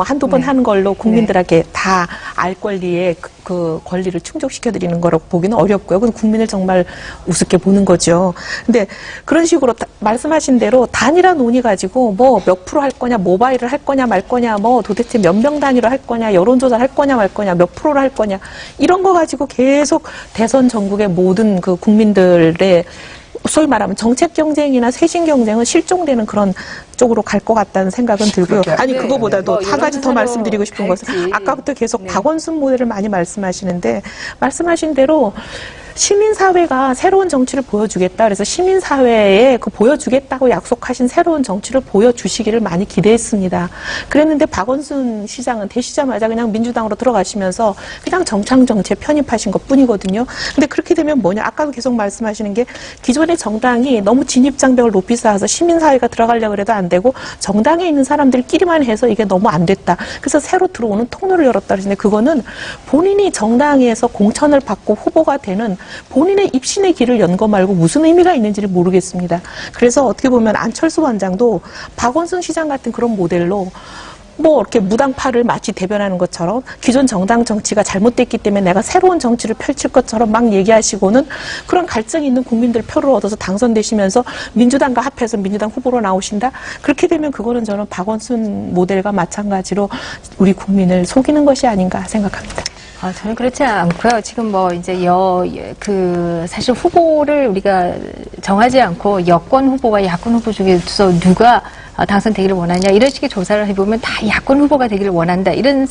한두 번 하는 걸로 국민들에게 다 알 권리에 그 권리를 충족시켜드리는 거라고 보기는 어렵고요. 그건 국민을 정말 우습게 보는 거죠. 근데 그런 식으로 말씀하신 대로 단일화 논의 가지고 뭐 몇 프로 할 거냐, 모바일을 할 거냐 말 거냐, 뭐 도대체 몇 명 단위로 할 거냐, 여론조사를 할 거냐 말 거냐, 몇 프로를 할 거냐, 이런 거 가지고 계속 대선 전국의 모든 그 국민들의 소위 말하면 정책 경쟁이나 쇄신 경쟁은 실종되는 그런 쪽으로 갈 것 같다는 생각은 들고요. 아니 그거보다도 한 가지 더 말씀드리고 싶은 것은 아까부터 계속 박원순 모델을 많이 말씀하시는데 말씀하신 대로 시민사회가 새로운 정치를 보여주겠다. 그래서 시민사회에 그 보여주겠다고 약속하신 새로운 정치를 보여주시기를 많이 기대했습니다. 그랬는데 박원순 시장은 되시자마자 그냥 민주당으로 들어가시면서 그냥 정창정치에 편입하신 것 뿐이거든요. 근데 그렇게 되면 뭐냐. 아까도 계속 말씀하시는 게 기존의 정당이 너무 진입장벽을 높이 쌓아서 시민사회가 들어가려고 해도 안 되고 정당에 있는 사람들끼리만 해서 이게 너무 안 됐다. 그래서 새로 들어오는 통로를 열었다. 그러는데 그거는 본인이 정당에서 공천을 받고 후보가 되는 본인의 입신의 길을 연 거 말고 무슨 의미가 있는지를 모르겠습니다. 그래서 어떻게 보면 안철수 원장도 박원순 시장 같은 그런 모델로 뭐 이렇게 무당파를 마치 대변하는 것처럼 기존 정당 정치가 잘못됐기 때문에 내가 새로운 정치를 펼칠 것처럼 막 얘기하시고는 그런 갈증이 있는 국민들 표를 얻어서 당선되시면서 민주당과 합해서 민주당 후보로 나오신다? 그렇게 되면 그거는 저는 박원순 모델과 마찬가지로 우리 국민을 속이는 것이 아닌가 생각합니다. 저는 그렇지 않고요. 지금 뭐 이제 사실 후보를 우리가 정하지 않고 여권 후보와 야권 후보 중에서 누가 당선되기를 원하냐 이런 식의 조사를 해보면 다 야권 후보가 되기를 원한다 이런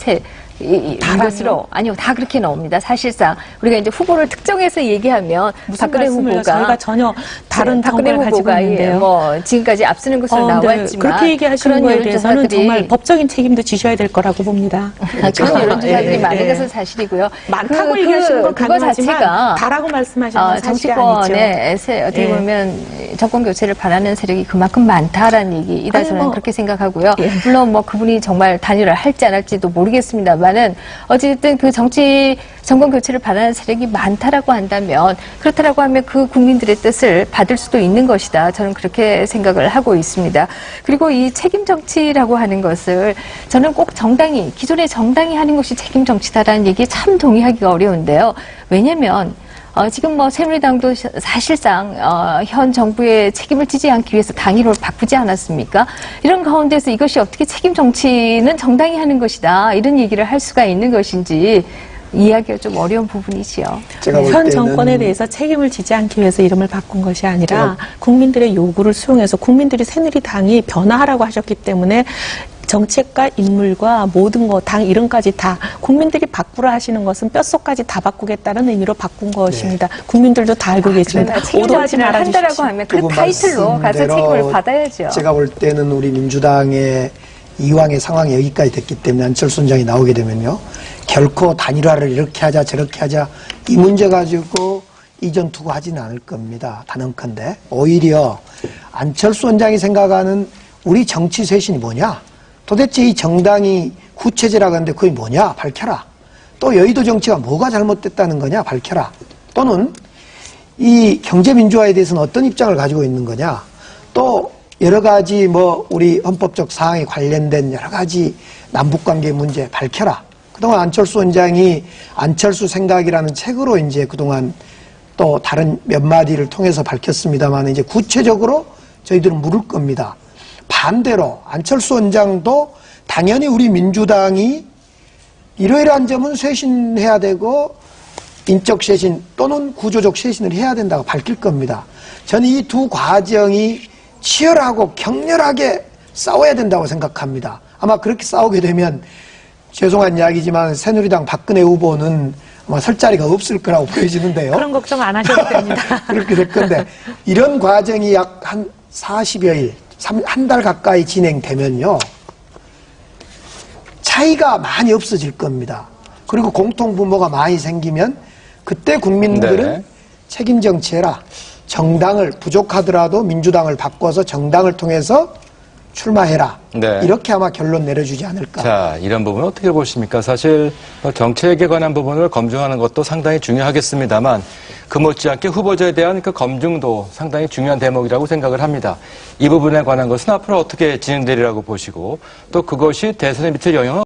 것으로 아니요 다 그렇게 나옵니다. 사실상 우리가 이제 후보를 특정해서 얘기하면 박근혜 후보가 저희가 전혀 다른 박근혜 후보가 뭐 지금까지 앞서는 것으로 나왔지만 그렇게 얘기하시는 거에 대해서는 정말 법적인 책임도 지셔야 될 거라고 봅니다. 그런 여론조사들이 많은 것은 사실이고요. 많다고 얘기하시는 건 가능하지만 다라고 말씀하시는 건 사실이 아니죠. 정치권에 어떻게 보면 정권 교체를 바라는 세력이 그만큼 많다라는 얘기이다 저는 그렇게 생각하고요. 물론 뭐 그분이 정말 단일화를 할지 안 할지도 모르겠습니다만은 어쨌든 그 정권 교체를 바라는 세력이 많다라고 한다면 그렇다라고 하면 그 국민들의 뜻을 받을 수도 있는 것이다. 저는 그렇게 생각을 하고 있습니다. 그리고 이 책임 정치라고 하는 것을 저는 꼭 기존의 정당이 하는 것이 책임 정치다라는 얘기에 참 동의하기가 어려운데요. 왜냐면 지금 뭐 새누리당도 사실상 현 정부의 책임을 지지 않기 위해서 당일을 바꾸지 않았습니까? 이런 가운데서 이것이 어떻게 책임 정치는 정당이 하는 것이다 이런 얘기를 할 수가 있는 것인지 이해하기가 좀 어려운 부분이지요. 현 정권에 대해서 책임을 지지 않기 위해서 이름을 바꾼 것이 아니라 국민들의 요구를 수용해서 국민들이 새누리당이 변화하라고 하셨기 때문에 정책과 인물과 모든 거, 당 이름까지 다 국민들이 바꾸라 하시는 것은 뼛속까지 다 바꾸겠다는 의미로 바꾼 것입니다. 국민들도 다 알고 계십니다. 오도하지 말아주십시오. 하면 그 타이틀로 가서 책임을 받아야죠. 제가 볼 때는 우리 민주당의 이왕의 상황이 여기까지 됐기 때문에 안철수 원장이 나오게 되면요. 결코 단일화를 이렇게 하자 저렇게 하자 이 문제 가지고 이전 투구하지는 않을 겁니다. 단언컨대 오히려 안철수 원장이 생각하는 우리 정치 쇄신이 뭐냐? 도대체 이 정당이 구체제라고 하는데 그게 뭐냐? 밝혀라. 또 여의도 정치가 뭐가 잘못됐다는 거냐? 밝혀라. 또는 이 경제민주화에 대해서는 어떤 입장을 가지고 있는 거냐? 또 여러 가지 뭐 우리 헌법적 사항에 관련된 여러 가지 남북관계 문제 밝혀라. 그동안 안철수 원장이 안철수 생각이라는 책으로 이제 그동안 또 다른 몇 마디를 통해서 밝혔습니다만 이제 구체적으로 저희들은 물을 겁니다. 반대로 안철수 원장도 당연히 우리 민주당이 이러이러한 점은 쇄신해야 되고 인적 쇄신 또는 구조적 쇄신을 해야 된다고 밝힐 겁니다. 저는 이 두 과정이 치열하고 격렬하게 싸워야 된다고 생각합니다. 아마 그렇게 싸우게 되면 죄송한 이야기지만 새누리당 박근혜 후보는 아마 설 자리가 없을 거라고 보여지는데요. 그런 걱정 안 하셔도 됩니다. 그렇게 될 건데 이런 과정이 약 한 40여일 한 달 가까이 진행되면요. 차이가 많이 없어질 겁니다. 그리고 공통분모가 많이 생기면 그때 국민들은 책임 정치해라. 정당을 부족하더라도 민주당을 바꿔서 정당을 통해서 출마해라. 네. 이렇게 아마 결론 내려주지 않을까. 자, 이런 부분 어떻게 보십니까? 사실 정책에 관한 부분을 검증하는 것도 상당히 중요하겠습니다만 그 못지않게 후보자에 대한 그 검증도 상당히 중요한 대목이라고 생각을 합니다. 이 부분에 관한 것은 앞으로 어떻게 진행되리라고 보시고 또 그것이 대선에 미칠 영향은